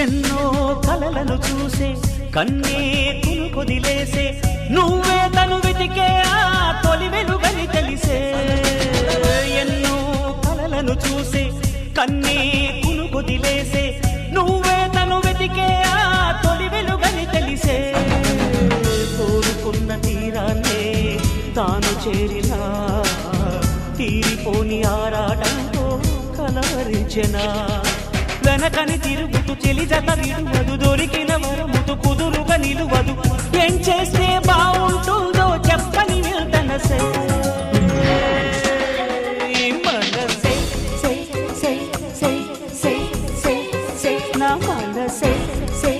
ఎన్నో కలలను చూసే కన్నే కొదిలేసే నువ్వే తను వెతికే ఆ తొలి వెలుగని తెలిసే ఎన్నో కలలను చూసే కన్నే కొదిలేసే నువ్వే తను వెతికే ఆ తొలి వెలుగని తెలిసే కోరుకున్న తీరాన్నే తాను చేరినా తీరిపోని ఆరాటంతో కలవరించెనా వెనకని తిరుగుతూ చెలి జత విడువదు దొరికిన వరముతు కుదురుగా నిలువదు ఏం చేస్తే బాగుంటుందో చెప్పని వెళ్తనసే మనసే సే సే సే సే సే సే నా మనసే సే